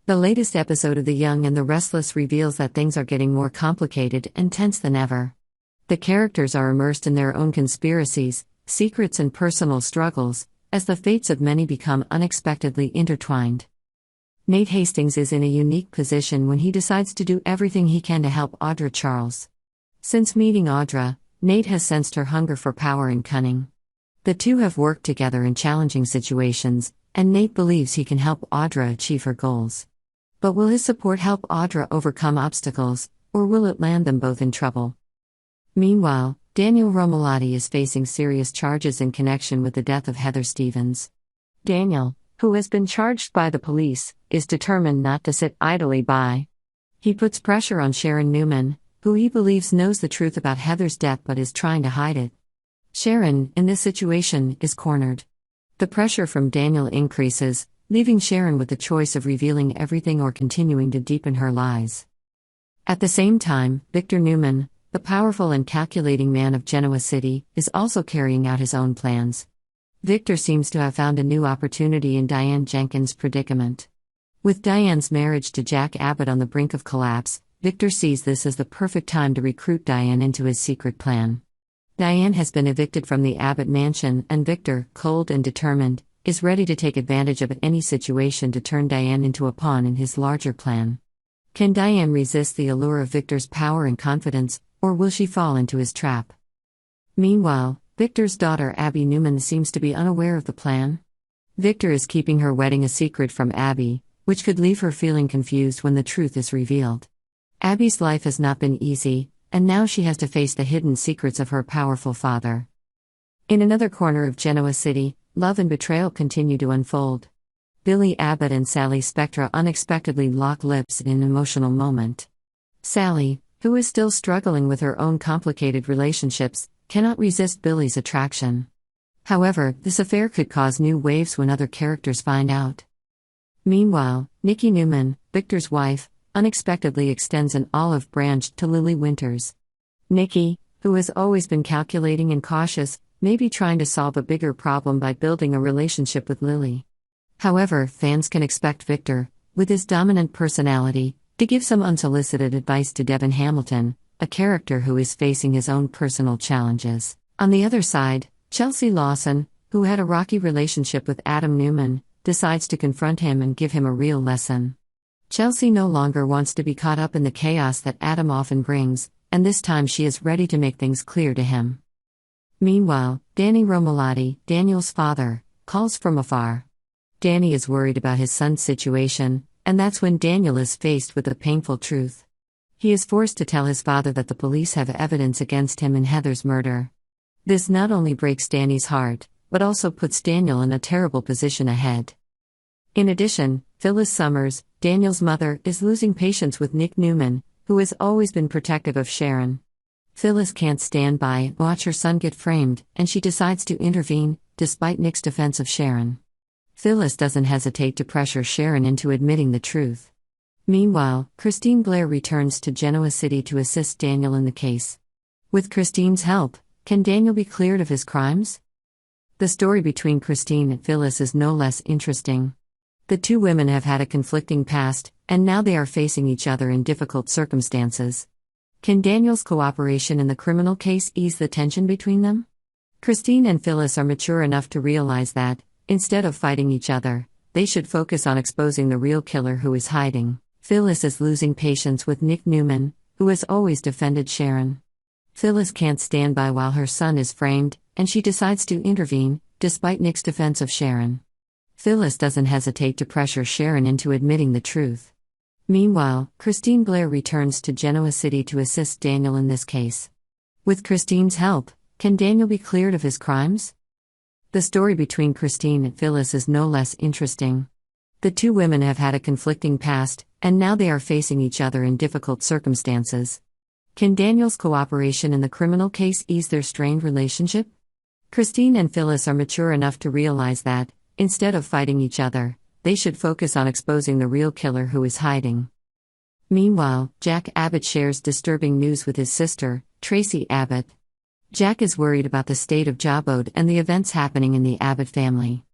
The latest episode of The Young and the Restless reveals that things are getting more complicated and tense than ever. The characters are immersed in their own conspiracies, secrets, and personal struggles, as the fates of many become unexpectedly intertwined. Nate Hastings is in a unique position when he decides to do everything he can to help Audra Charles. Since meeting Audra, Nate has sensed her hunger for power and cunning. The two have worked together in challenging situations, and Nate believes he can help Audra achieve her goals. But will his support help Audra overcome obstacles, or will it land them both in trouble? Meanwhile, Daniel Romalotti is facing serious charges in connection with the death of Heather Stevens. Daniel, who has been charged by the police, is determined not to sit idly by. He puts pressure on Sharon Newman, who he believes knows the truth about Heather's death but is trying to hide it. Sharon, in this situation, is cornered. The pressure from Daniel increases, leaving Sharon with the choice of revealing everything or continuing to deepen her lies. At the same time, Victor Newman, the powerful and calculating man of Genoa City, is also carrying out his own plans. Victor seems to have found a new opportunity in Diane Jenkins' predicament. With Diane's marriage to Jack Abbott on the brink of collapse, Victor sees this as the perfect time to recruit Diane into his secret plan. Diane has been evicted from the Abbott mansion, and Victor, cold and determined, is ready to take advantage of any situation to turn Diane into a pawn in his larger plan. Can Diane resist the allure of Victor's power and confidence, or will she fall into his trap? Meanwhile, Victor's daughter Abby Newman seems to be unaware of the plan. Victor is keeping her wedding a secret from Abby, which could leave her feeling confused when the truth is revealed. Abby's life has not been easy, and now she has to face the hidden secrets of her powerful father. In another corner of Genoa City, love and betrayal continue to unfold. Billy Abbott and Sally Spectra unexpectedly lock lips in an emotional moment. Sally, who is still struggling with her own complicated relationships, cannot resist Billy's attraction. However, this affair could cause new waves when other characters find out. Meanwhile, Nikki Newman, Victor's wife, unexpectedly extends an olive branch to Lily Winters. Nikki, who has always been calculating and cautious, may be trying to solve a bigger problem by building a relationship with Lily. However, fans can expect Victor, with his dominant personality, to give some unsolicited advice to Devin Hamilton, a character who is facing his own personal challenges. On the other side, Chelsea Lawson, who had a rocky relationship with Adam Newman, decides to confront him and give him a real lesson. Chelsea no longer wants to be caught up in the chaos that Adam often brings, and this time she is ready to make things clear to him. Meanwhile, Danny Romalotti, Daniel's father, calls from afar. Danny is worried about his son's situation, and that's when Daniel is faced with the painful truth. He is forced to tell his father that the police have evidence against him in Heather's murder. This not only breaks Danny's heart, but also puts Daniel in a terrible position ahead. In addition, Phyllis Summers, Daniel's mother, is losing patience with Nick Newman, who has always been protective of Sharon. Phyllis can't stand by and watch her son get framed, and she decides to intervene, despite Nick's defense of Sharon. Phyllis doesn't hesitate to pressure Sharon into admitting the truth. Meanwhile, Christine Blair returns to Genoa City to assist Daniel in the case. With Christine's help, can Daniel be cleared of his crimes? The story between Christine and Phyllis is no less interesting. The two women have had a conflicting past, and now they are facing each other in difficult circumstances. Can Daniel's cooperation in the criminal case ease the tension between them? Christine and Phyllis are mature enough to realize that, instead of fighting each other, they should focus on exposing the real killer who is hiding. Phyllis is losing patience with Nick Newman, who has always defended Sharon. Phyllis can't stand by while her son is framed, and she decides to intervene, despite Nick's defense of Sharon. Phyllis doesn't hesitate to pressure Sharon into admitting the truth. Meanwhile, Christine Blair returns to Genoa City to assist Daniel in this case. With Christine's help, can Daniel be cleared of his crimes? The story between Christine and Phyllis is no less interesting. The two women have had a conflicting past, and now they are facing each other in difficult circumstances. Can Daniel's cooperation in the criminal case ease their strained relationship? Christine and Phyllis are mature enough to realize that, instead of fighting each other, they should focus on exposing the real killer who is hiding. Meanwhile, Jack Abbott shares disturbing news with his sister, Tracy Abbott. Jack is worried about the state of Jabode and the events happening in the Abbott family.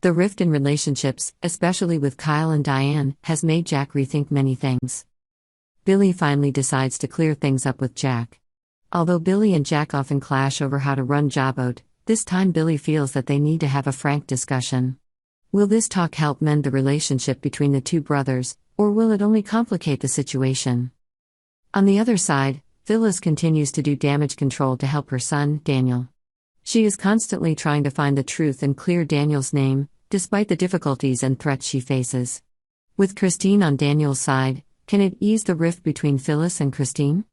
The rift in relationships, especially with Kyle and Diane, has made Jack rethink many things. Billy finally decides to clear things up with Jack. Although Billy and Jack often clash over how to run Jawboat, this time Billy feels that they need to have a frank discussion. Will this talk help mend the relationship between the two brothers, or will it only complicate the situation? On the other side, Phyllis continues to do damage control to help her son, Daniel. She is constantly trying to find the truth and clear Daniel's name, despite the difficulties and threats she faces. With Christine on Daniel's side, can it ease the rift between Phyllis and Christine?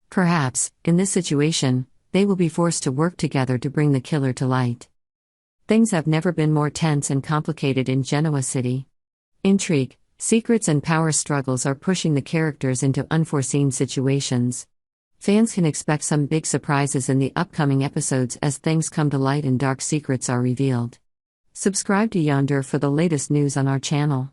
Perhaps, in this situation, they will be forced to work together to bring the killer to light. Things have never been more tense and complicated in Genoa City. Intrigue, secrets and power struggles are pushing the characters into unforeseen situations. Fans can expect some big surprises in the upcoming episodes as things come to light and dark secrets are revealed. Subscribe to Yonder for the latest news on our channel.